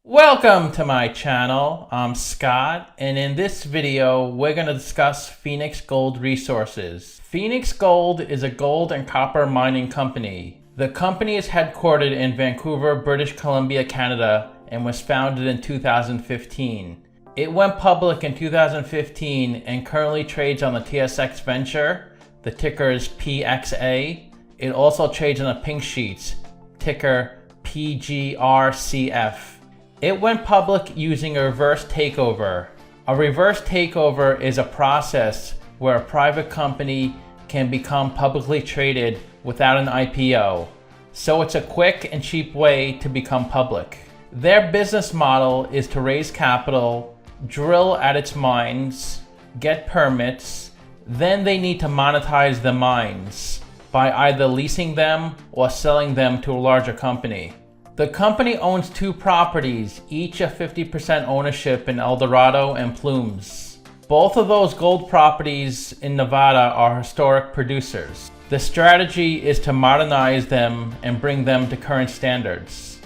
Welcome to my channel. I'm Scott, and in this video we're going to discuss Phoenix Gold Resources. Phoenix Gold is a gold and copper mining company. The company is headquartered in Vancouver, British Columbia, Canada, and was founded in 2015. It went public in 2015 and currently trades on the TSX Venture. The ticker is PXA. It also trades on the Pink Sheets, ticker PGRCF. It went public using a reverse takeover. A reverse takeover is a process where a private company can become publicly traded without an IPO. So it's a quick and cheap way to become public. Their business model is to raise capital, drill at its mines, get permits, then they need to monetize the mines by either leasing them or selling them to a larger company. The company owns two properties, each a 50% ownership in El Dorado and Plumes. Both of those gold properties in Nevada are historic producers. The strategy is to modernize them and bring them to current standards.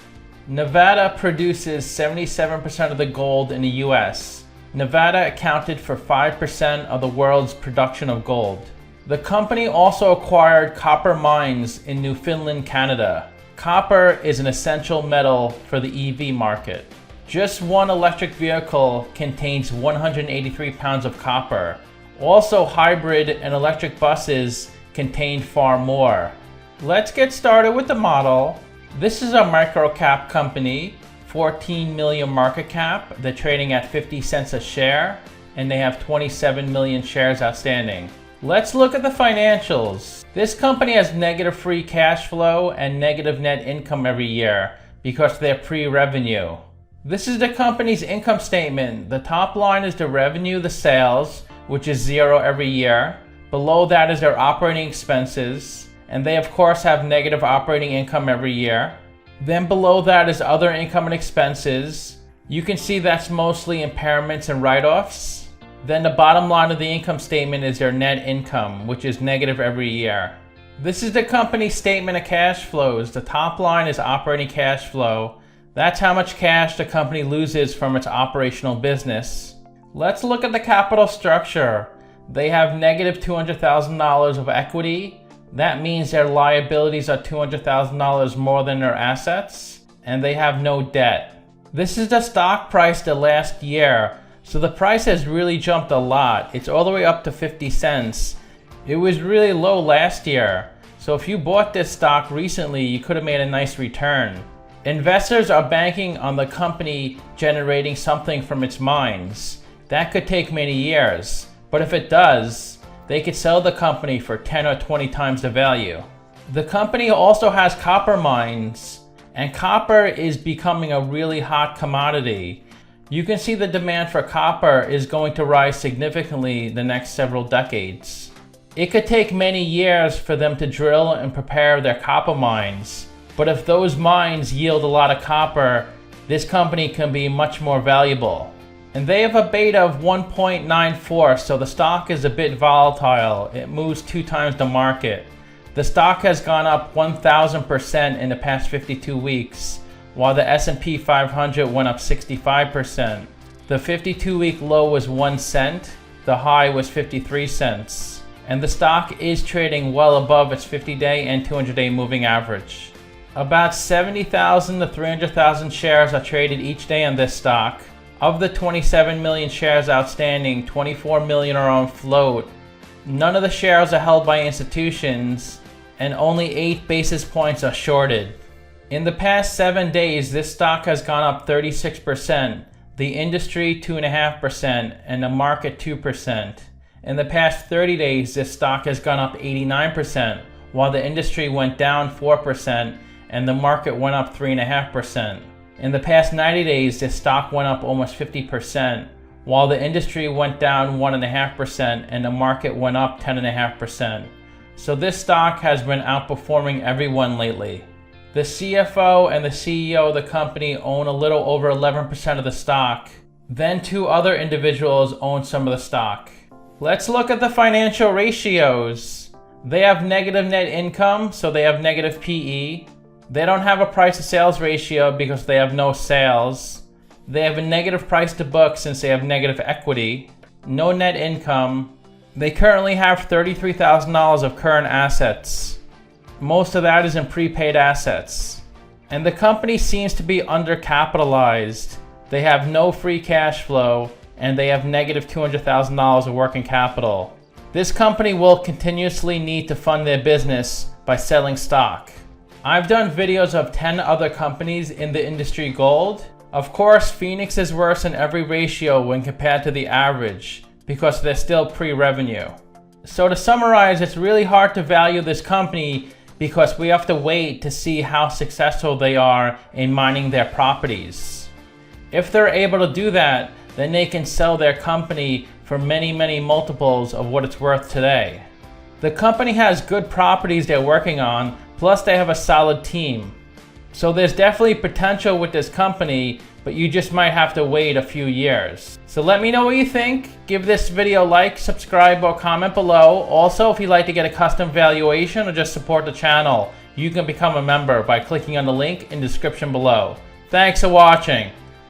Nevada produces 77% of the gold in the US. Nevada accounted for 5% of the world's production of gold. The company also acquired copper mines in Newfoundland, Canada. Copper is an essential metal for the EV market. Just one electric vehicle contains 183 pounds of copper. Also, hybrid and electric buses contain far more. Let's get started with the model. This is a micro-cap company, 14 million market cap. They're trading at 50 cents a share, and they have 27 million shares outstanding. Let's look at the financials. This company has negative free cash flow and negative net income every year because they're pre-revenue. This is the company's income statement. The top line is the revenue, the sales, which is zero every year. Below that is their operating expenses, and they of course have negative operating income every year. Then below that is other income and expenses. You can see that's mostly impairments and write-offs. Then the bottom line of the income statement is their net income, which is negative every year. This is the company's statement of cash flows. The top line is operating cash flow. That's how much cash the company loses from its operational business. Let's look at the capital structure. They have negative $200,000 of equity. That means their liabilities are $200,000 more than their assets, and they have no debt. This is the stock price the last year. So the price has really jumped a lot. It's all the way up to 50 cents. It was really low last year. So if you bought this stock recently, you could have made a nice return. Investors are banking on the company generating something from its mines. That could take many years. But if it does, they could sell the company for 10 or 20 times the value. The company also has copper mines, and copper is becoming a really hot commodity. You can see the demand for copper is going to rise significantly the next several decades. It could take many years for them to drill and prepare their copper mines, but if those mines yield a lot of copper, this company can be much more valuable. And they have a beta of 1.94, so the stock is a bit volatile. It moves 2 times the market. The stock has gone up 1,000% in the past 52 weeks. While the S&P 500 went up 65%. The 52-week low was 1 cent, the high was 53 cents, and the stock is trading well above its 50-day and 200-day moving average. About 70,000 to 300,000 shares are traded each day on this stock. Of the 27 million shares outstanding, 24 million are on float. None of the shares are held by institutions, and only 8 basis points are shorted. In the past 7 days, this stock has gone up 36%, the industry 2.5%, and the market 2%. In the past 30 days, this stock has gone up 89%, while the industry went down 4% and the market went up 3.5%. In the past 90 days, this stock went up almost 50%, while the industry went down 1.5% and the market went up 10.5%. So this stock has been outperforming everyone lately. The CFO and the CEO of the company own a little over 11% of the stock. Then 2 other individuals own some of the stock. Let's look at the financial ratios. They have negative net income, so they have negative PE. They don't have a price to sales ratio because they have no sales. They have a negative price to book since they have negative equity, no net income. They currently have $33,000 of current assets. Most of that is in prepaid assets. And the company seems to be undercapitalized. They have no free cash flow, and they have negative $200,000 of working capital. This company will continuously need to fund their business by selling stock. I've done videos of 10 other companies in the industry gold. Of course, Phoenix is worse in every ratio when compared to the average because they're still pre-revenue. So to summarize, it's really hard to value this company because we have to wait to see how successful they are in mining their properties. If they're able to do that, then they can sell their company for many, many multiples of what it's worth today. The company has good properties they're working on, plus they have a solid team. So there's definitely potential with this company, but you just might have to wait a few years. So let me know what you think. Give this video a like, subscribe, or comment below. Also, if you'd like to get a custom valuation or just support the channel, you can become a member by clicking on the link in the description below. Thanks for watching.